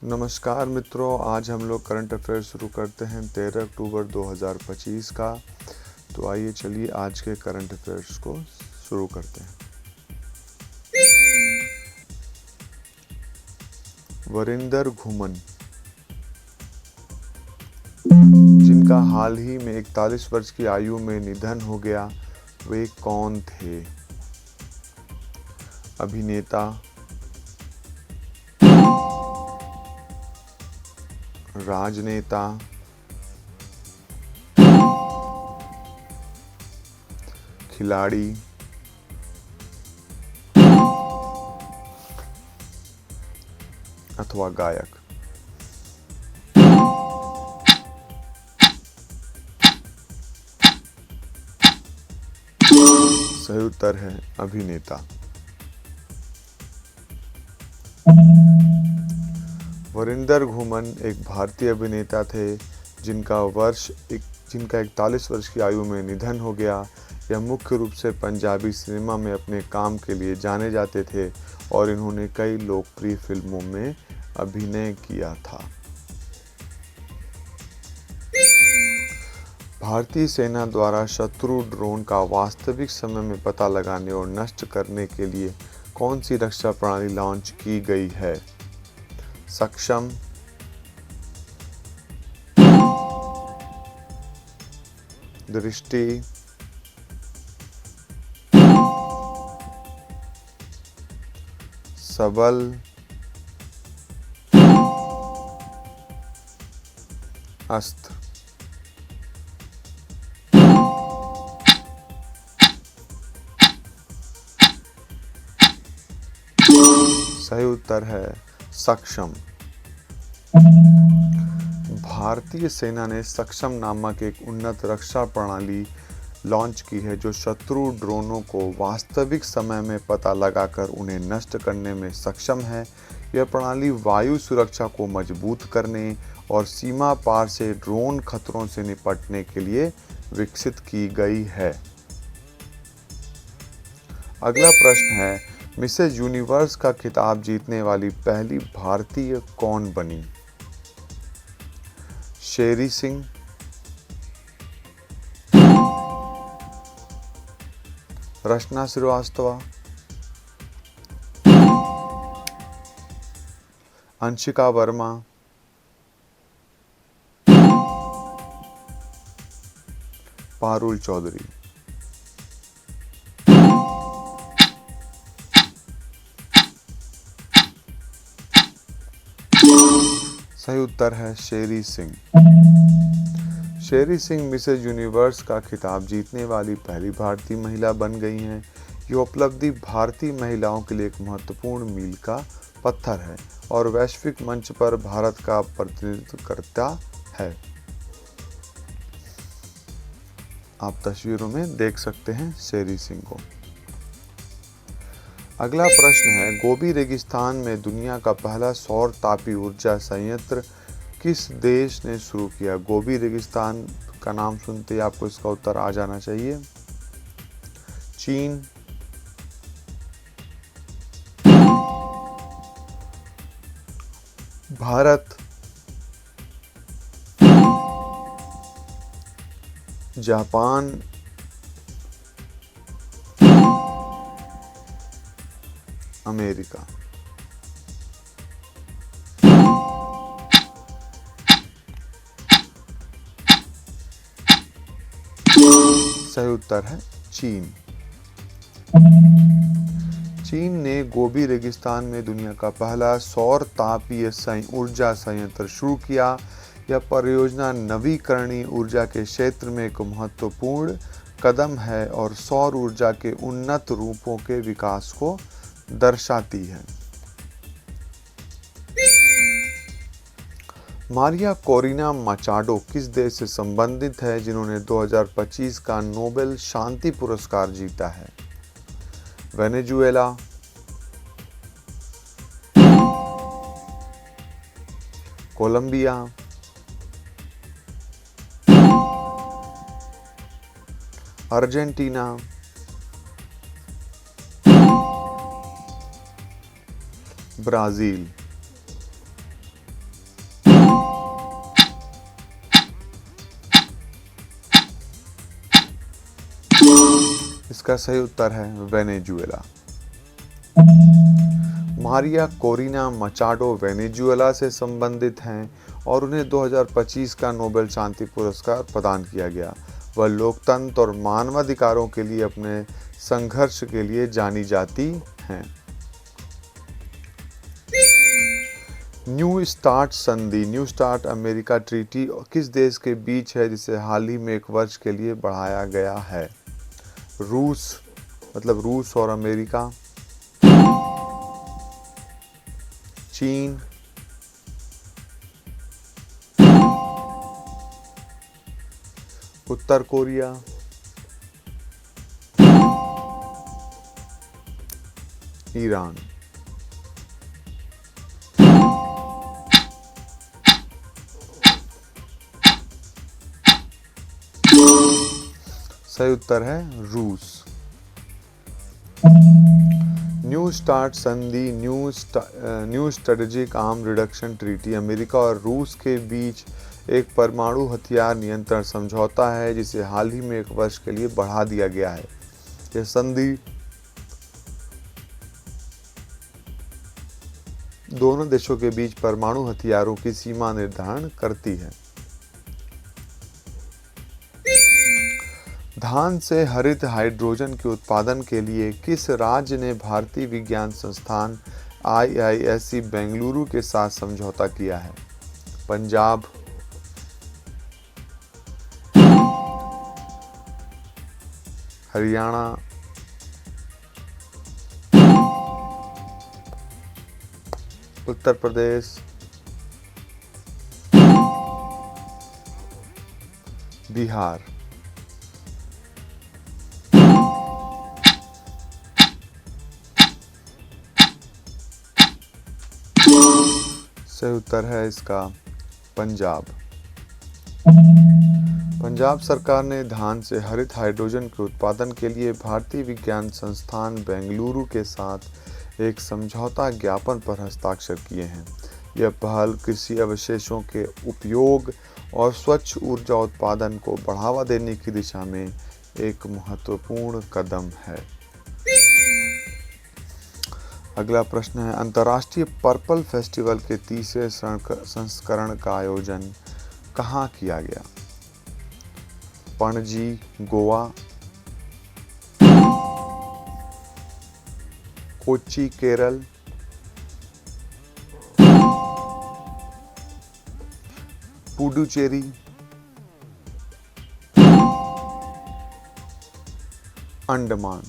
नमस्कार मित्रों, आज हम लोग करंट अफेयर शुरू करते हैं 13 अक्टूबर 2025 का। तो आइए चलिए आज के करंट अफेयर्स को शुरू करते हैं। वरिंदर घुमन, जिनका हाल ही में 41 वर्ष की आयु में निधन हो गया, वे कौन थे? अभिनेता, राजनेता, खिलाड़ी, अथवा गायक। सही उत्तर है अभिनेता। वरिंदर घुमन एक भारतीय अभिनेता थे जिनका 41 वर्ष की आयु में निधन हो गया। यह मुख्य रूप से पंजाबी सिनेमा में अपने काम के लिए जाने जाते थे और इन्होंने कई लोकप्रिय फिल्मों में अभिनय किया था। भारतीय सेना द्वारा शत्रु ड्रोन का वास्तविक समय में पता लगाने और नष्ट करने के लिए कौन सी रक्षा प्रणाली लॉन्च की गई है? सक्षम, दृष्टि, सबल, अस्त्र। सही उत्तर है सक्षम। भारतीय सेना ने सक्षम नामक एक उन्नत रक्षा प्रणाली लॉन्च की है जो शत्रु ड्रोनों को वास्तविक समय में पता लगाकर उन्हें नष्ट करने में सक्षम है। यह प्रणाली वायु सुरक्षा को मजबूत करने और सीमा पार से ड्रोन खतरों से निपटने के लिए विकसित की गई है। अगला प्रश्न है, मिसेज यूनिवर्स का खिताब जीतने वाली पहली भारतीय कौन बनी? शेरी सिंह, रचना श्रीवास्तव, अंशिका वर्मा, पारुल चौधरी। सही उत्तर है शेरी सिंह। शेरी सिंह मिसेज यूनिवर्स का खिताब जीतने वाली पहली भारतीय महिला बन गई हैं। ये उपलब्धि भारतीय महिलाओं के लिए एक महत्वपूर्ण मील का पत्थर है और वैश्विक मंच पर भारत का प्रतिनिधित्व करता है। आप तस्वीरों में देख सकते हैं शेरी सिंह को। अगला प्रश्न है, गोबी रेगिस्तान में दुनिया का पहला सौर तापी ऊर्जा संयंत्र किस देश ने शुरू किया? गोबी रेगिस्तान का नाम सुनते ही आपको इसका उत्तर आ जाना चाहिए। चीन, भारत, जापान, अमेरिका। सही उत्तर है चीन। चीन ने गोबी रेगिस्तान में दुनिया का पहला सौर तापीय ऊर्जा संयंत्र शुरू किया। यह परियोजना नवीकरणीय ऊर्जा के क्षेत्र में एक महत्वपूर्ण कदम है और सौर ऊर्जा के उन्नत रूपों के विकास को दर्शाती है। मारिया कोरिना माचाडो किस देश से संबंधित है जिन्होंने 2025 का नोबेल शांति पुरस्कार जीता है? Venezuela, Colombia, Argentina, Brazil. इसका सही उत्तर है Venezuela. Maria Corina Machado Venezuela से संबंधित हैं और उन्हें 2025 का नोबेल शांति पुरस्कार प्रदान किया गया। वह लोकतंत्र और मानवाधिकारों के लिए अपने संघर्ष के लिए जानी जाती हैं। न्यू स्टार्ट संधि, न्यू स्टार्ट अमेरिका ट्रीटी किस देश के बीच है जिसे हाल ही में 1 वर्ष के लिए बढ़ाया गया है? रूस, मतलब रूस और अमेरिका, चीन, उत्तर कोरिया, ईरान। सही उत्तर है रूस। न्यू स्टार्ट संधि, new strategic arm reduction treaty America और रूस के बीच एक परमाणु हथियार नियंत्रण समझौता है जिसे हाल ही में 1 वर्ष के लिए बढ़ा दिया गया है। यह संधि दोनों देशों के बीच परमाणु हथियारों की सीमा निर्धारण करती है। धान से हरित हाइड्रोजन के उत्पादन के लिए किस राज्य ने भारतीय विज्ञान संस्थान IISc बेंगलुरु के साथ समझौता किया है? पंजाब, हरियाणा, उत्तर प्रदेश, बिहार। सही उत्तर है इसका पंजाब। पंजाब सरकार ने धान से हरित हाइड्रोजन के उत्पादन के लिए भारतीय विज्ञान संस्थान बेंगलुरु के साथ एक समझौता ज्ञापन पर हस्ताक्षर किए हैं। यह पहल कृषि अवशेषों के उपयोग और स्वच्छ ऊर्जा उत्पादन को बढ़ावा देने की दिशा में एक महत्वपूर्ण कदम है। अगला प्रश्न है, अंतर्राष्ट्रीय पर्पल फेस्टिवल के 3रे संस्करण का आयोजन कहाँ किया गया? पणजी, गोवा, कोच्चि, केरल, पुडुचेरी, अंडमान।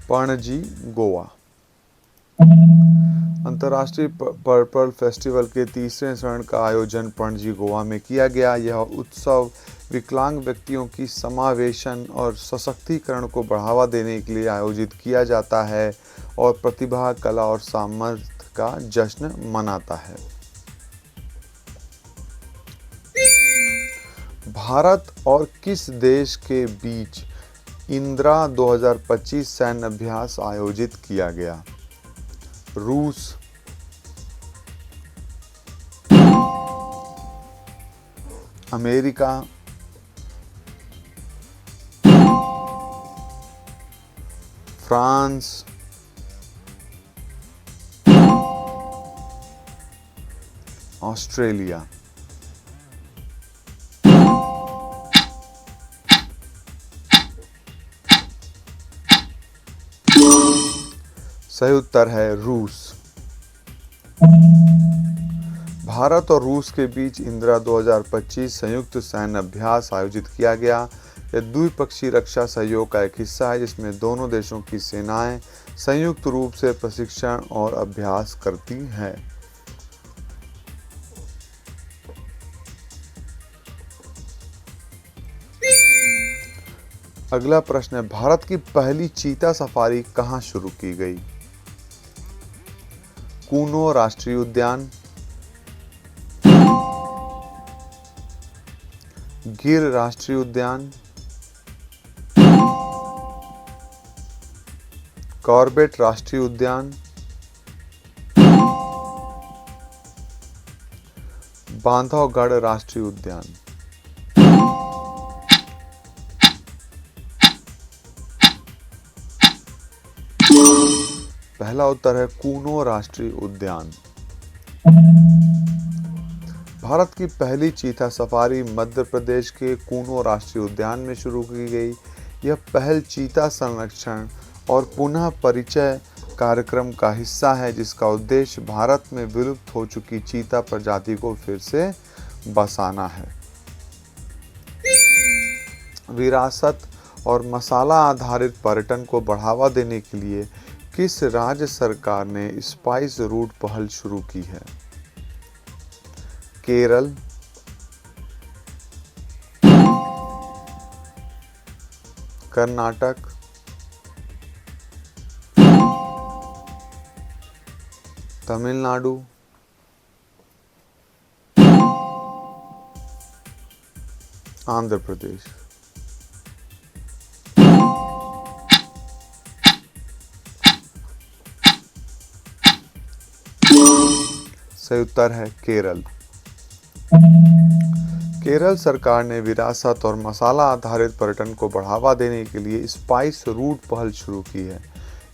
पणजी, गोवा। अंतर्राष्ट्रीय पर्पल फेस्टिवल के 3रे चरण का आयोजन पणजी, गोवा में किया गया। यह उत्सव विकलांग व्यक्तियों की समावेशन और सशक्तिकरण को बढ़ावा देने के लिए आयोजित किया जाता है और प्रतिभा, कला और सामर्थ्य का जश्न मनाता है। भारत और किस देश के बीच इंदिरा 2025 सैन्य अभ्यास आयोजित किया गया? रूस, अमेरिका, फ्रांस, ऑस्ट्रेलिया। सही उत्तर है रूस। भारत और रूस के बीच इंदिरा 2025 संयुक्त सैन्य अभ्यास आयोजित किया गया। यह द्विपक्षीय रक्षा सहयोग का एक हिस्सा है जिसमें दोनों देशों की सेनाएं संयुक्त रूप से प्रशिक्षण और अभ्यास करती हैं। अगला प्रश्न है, भारत की पहली चीता सफारी कहां शुरू की गई? कूनो राष्ट्रीय उद्यान, गिर राष्ट्रीय उद्यान, कॉर्बेट राष्ट्रीय उद्यान, बांधवगढ़ राष्ट्रीय उद्यान। पहला उत्तर है कूनो राष्ट्रीय उद्यान। भारत की पहली चीता सफारी मध्य प्रदेश के कूनो राष्ट्रीय उद्यान में शुरू की गई। यह पहल चीता संरक्षण और पुनः परिचय कार्यक्रम का हिस्सा है, जिसका उद्देश्य भारत में विलुप्त हो चुकी चीता प्रजाति को फिर से बसाना है। विरासत और मसाला आधारित पर्यटन को बढ़ावा देने के लिए किस राज्य सरकार ने स्पाइस रूट पहल शुरू की है? केरल, कर्नाटक, तमिलनाडु, आंध्र प्रदेश। सही उत्तर है केरल। केरल सरकार ने विरासत और मसाला आधारित पर्यटन को बढ़ावा देने के लिए स्पाइस रूट पहल शुरू की है।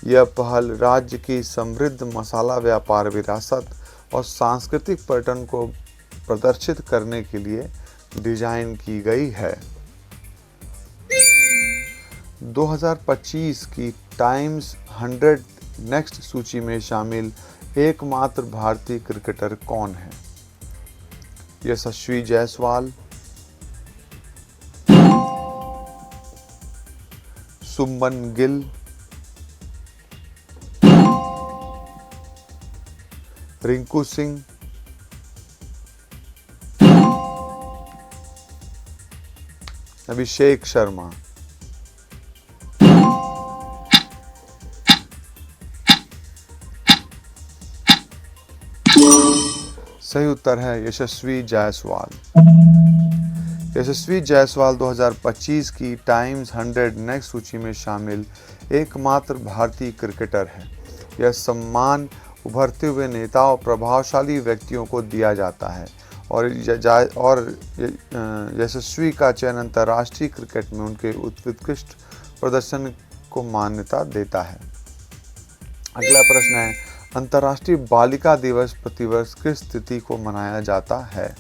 यह पहल राज्य की समृद्ध मसाला व्यापार विरासत और सांस्कृतिक पर्यटन को प्रदर्शित करने के लिए डिजाइन की गई है। 2025 की टाइम्स 100 नेक्स्ट सूची में शामिल एकमात्र भारतीय क्रिकेटर कौन है? यशस्वी जायसवाल, शुभमन गिल, रिंकू सिंह, अभिषेक शर्मा। सही उत्तर है यशस्वी जायसवाल। यशस्वी जायसवाल 2025 की टाइम्स 100 नेक्स्ट सूची में शामिल एकमात्र भारतीय क्रिकेटर है। यह सम्मान उभरते हुए नेता और प्रभावशाली व्यक्तियों को दिया जाता है और यशस्वी का चयन अंतर्राष्ट्रीय क्रिकेट में उनके उत्कृष्ट प्रदर्शन को मान्यता देता है। अगला प्रश्न है, अंतर्राष्ट्रीय बालिका दिवस प्रतिवर्ष किस तिथि को मनाया जाता है?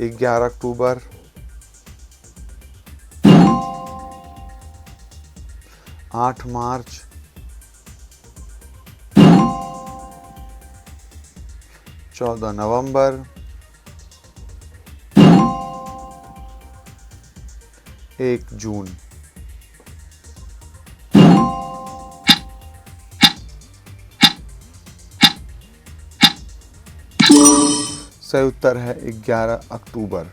11 अक्टूबर, 8 मार्च, 14 नवंबर, 1 जून। सही उत्तर है 11 अक्टूबर।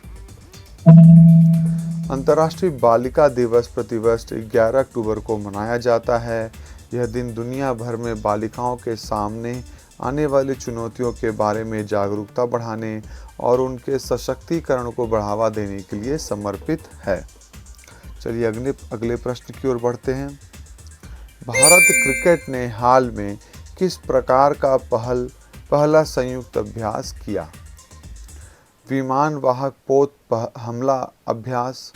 अंतर्राष्ट्रीय बालिका दिवस प्रतिवर्ष 11 अक्टूबर को मनाया जाता है। यह दिन दुनिया भर में बालिकाओं के सामने आने वाली चुनौतियों के बारे में जागरूकता बढ़ाने और उनके सशक्तिकरण को बढ़ावा देने के लिए समर्पित है। चलिए अगले प्रश्न की ओर बढ़ते हैं। भारत क्रिकेट ने हाल में किस प्रकार का पहला संयुक्त अभ्यास किया? विमान वाहक पोत हमला अभ्यास,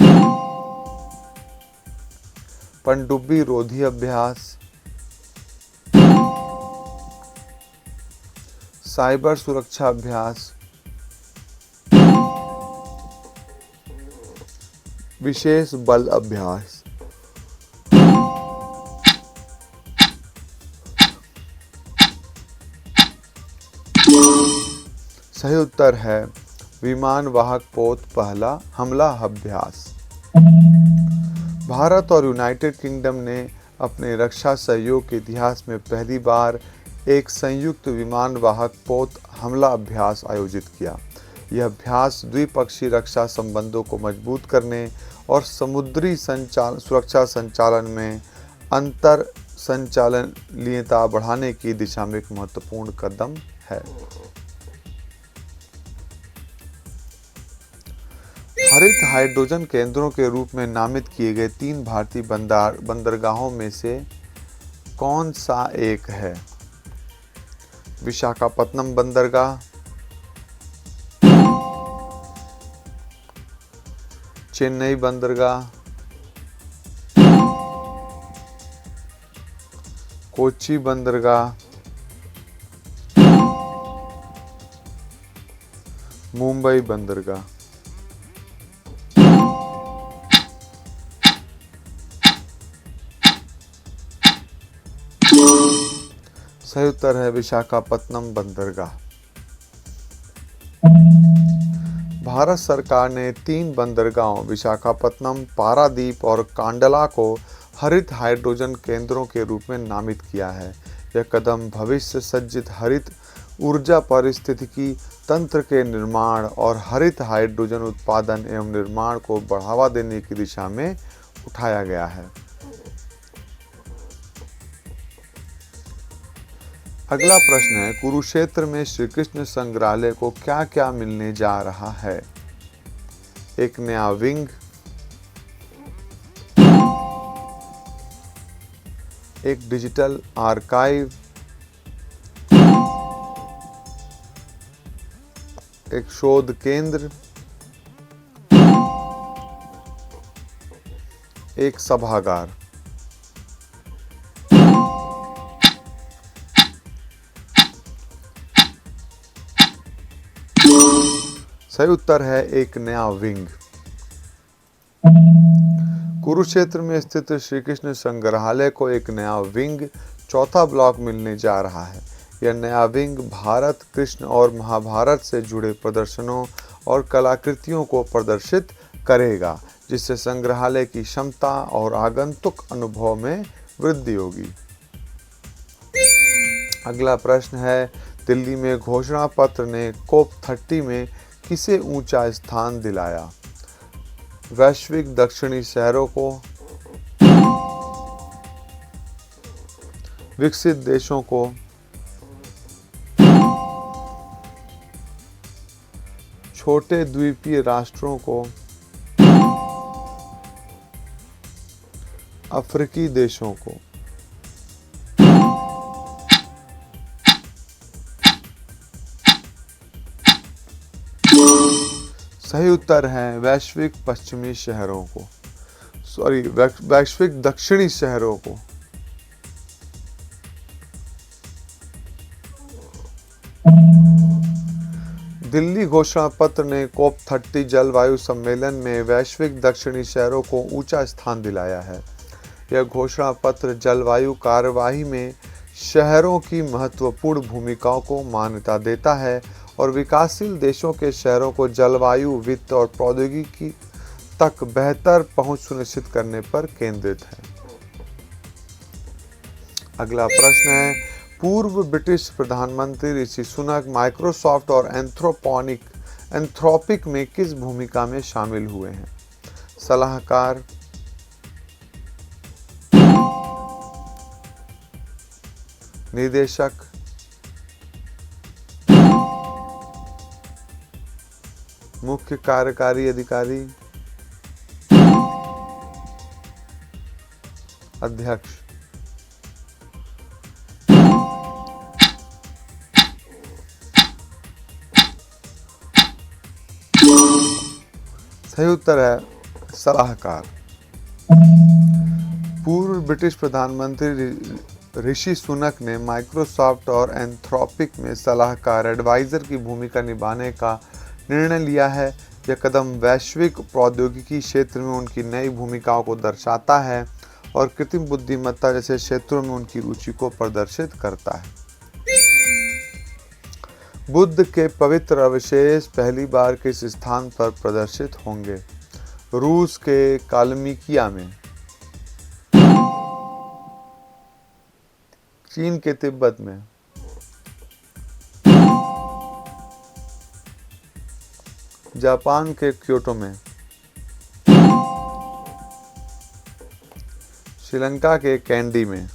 पनडुब्बी रोधी अभ्यास, साइबर सुरक्षा अभ्यास, विशेष बल अभ्यास। सही उत्तर है विमान वाहक पोत पहला हमला अभ्यास। भारत और यूनाइटेड किंगडम ने अपने रक्षा सहयोग के इतिहास में पहली बार एक संयुक्त विमान वाहक पोत हमला अभ्यास आयोजित किया। यह अभ्यास द्विपक्षीय रक्षा संबंधों को मजबूत करने और समुद्री सुरक्षा संचालन में अंतर संचालनीयता बढ़ाने की दिशा में एक महत्वपूर्ण कदम है। हरित हाइड्रोजन केंद्रों के रूप में नामित किए गए 3 भारतीय बंदरगाहों में से कौन सा एक है? विशाखापत्तनम बंदरगाह, चेन्नई बंदरगाह, कोच्चि बंदरगाह, मुंबई बंदरगाह। सही उत्तर है विशाखापत्तनम बंदरगाह। भारत सरकार ने 3 बंदरगाहों विशाखापत्तनम, पारादीप और कांडला को हरित हाइड्रोजन केंद्रों के रूप में नामित किया है। यह कदम भविष्य सज्जित हरित ऊर्जा पारिस्थितिकी तंत्र के निर्माण और हरित हाइड्रोजन उत्पादन एवं निर्माण को बढ़ावा देने की दिशा में उठाया गया है। अगला प्रश्न है, कुरुक्षेत्र में श्री कृष्ण संग्रहालय को क्या क्या मिलने जा रहा है? एक नया विंग, एक डिजिटल आर्काइव, एक शोध केंद्र, एक सभागार। सही उत्तर है एक नया विंग। कुरुक्षेत्र में स्थित श्री कृष्ण संग्रहालय को एक नया विंग, चौथा ब्लॉक मिलने जा रहा है। यह नया विंग भारत, कृष्ण और महाभारत से जुड़े प्रदर्शनों और कलाकृतियों को प्रदर्शित करेगा, जिससे संग्रहालय की क्षमता और आगंतुक अनुभव में वृद्धि होगी। अगला प्रश्न है, दिल्ली में घोषणा पत्र ने COP30 में किसे ऊंचा स्थान दिलाया? वैश्विक दक्षिणी शहरों को, विकसित देशों को, छोटे द्वीपीय राष्ट्रों को, अफ्रीकी देशों को। सही उत्तर है वैश्विक पश्चिमी शहरों को, वैश्विक दक्षिणी शहरों को। दिल्ली घोषणा पत्र ने COP30 जलवायु सम्मेलन में वैश्विक दक्षिणी शहरों को ऊंचा स्थान दिलाया है। यह घोषणा पत्र जलवायु कार्यवाही में शहरों की महत्वपूर्ण भूमिकाओं को मान्यता देता है और विकासशील देशों के शहरों को जलवायु, वित्त और प्रौद्योगिकी तक बेहतर पहुंच सुनिश्चित करने पर केंद्रित है। अगला प्रश्न है, पूर्व ब्रिटिश प्रधानमंत्री ऋषि सुनक माइक्रोसॉफ्ट और एंथ्रोपिक में किस भूमिका में शामिल हुए हैं? सलाहकार, निदेशक, मुख्य कार्यकारी अधिकारी, अध्यक्ष। सही उत्तर है सलाहकार। पूर्व ब्रिटिश प्रधानमंत्री ऋषि सुनक ने माइक्रोसॉफ्ट और एंथ्रोपिक में सलाहकार एडवाइजर की भूमिका निभाने का निर्णय लिया है। यह कदम वैश्विक प्रौद्योगिकी क्षेत्र में उनकी नई भूमिकाओं को दर्शाता है और कृत्रिम बुद्धिमत्ता जैसे क्षेत्रों में उनकी रुचि को प्रदर्शित करता है। बुद्ध के पवित्र अवशेष पहली बार किस स्थान पर प्रदर्शित होंगे? रूस के कालमिकिया में, चीन के तिब्बत में, जापान के क्योटो में, श्रीलंका के कैंडी में,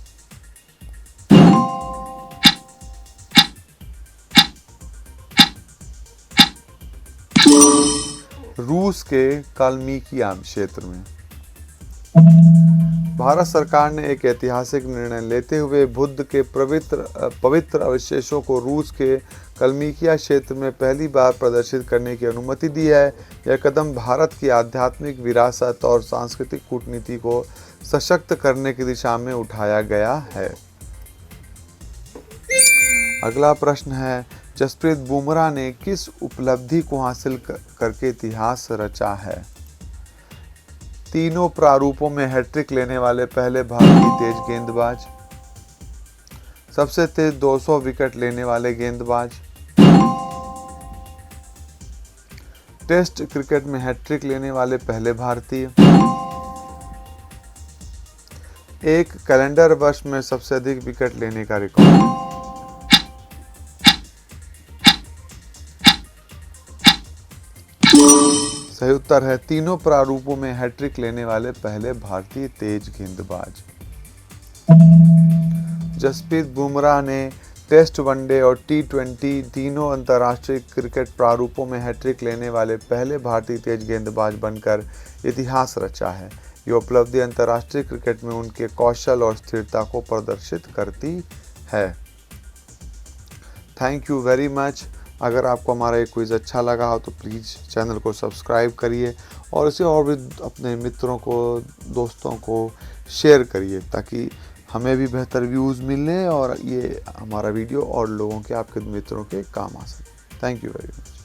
रूस के कालमिकिया क्षेत्र में। भारत सरकार ने एक ऐतिहासिक निर्णय लेते हुए बुद्ध के पवित्र अवशेषों को रूस के कलमिकिया क्षेत्र में पहली बार प्रदर्शित करने की अनुमति दी है। यह कदम भारत की आध्यात्मिक विरासत और सांस्कृतिक कूटनीति को सशक्त करने की दिशा में उठाया गया है। अगला प्रश्न है, जसप्रीत बुमराह ने किस उपलब्धि को हासिल करके इतिहास रचा है? तीनों प्रारूपों में हैट्रिक लेने वाले पहले भारतीय तेज गेंदबाज, सबसे तेज 200 विकेट लेने वाले गेंदबाज, टेस्ट क्रिकेट में हैट्रिक लेने वाले पहले भारतीय, एक कैलेंडर वर्ष में सबसे अधिक विकेट लेने का रिकॉर्ड। सही उत्तर है तीनों प्रारूपों में हैट्रिक लेने वाले पहले भारतीय तेज गेंदबाज। जसप्रीत बुमराह ने टेस्ट, वनडे और टी20 तीनों अंतर्राष्ट्रीय क्रिकेट प्रारूपों में हैट्रिक लेने वाले पहले भारतीय तेज गेंदबाज बनकर इतिहास रचा है। ये उपलब्धि अंतर्राष्ट्रीय क्रिकेट में उनके कौशल और स्थिरता को प्रदर्शित करती है। Thank you very much. अगर आपको हमारा ये क्विज़ अच्छा लगा हो तो प्लीज़ चैनल को सब्सक्राइब करिए और इसे और भी अपने मित्रों को, दोस्तों को शेयर करिए ताकि हमें भी बेहतर व्यूज़ मिलने और ये हमारा वीडियो और लोगों के, आपके मित्रों के काम आ सके। Thank you very much.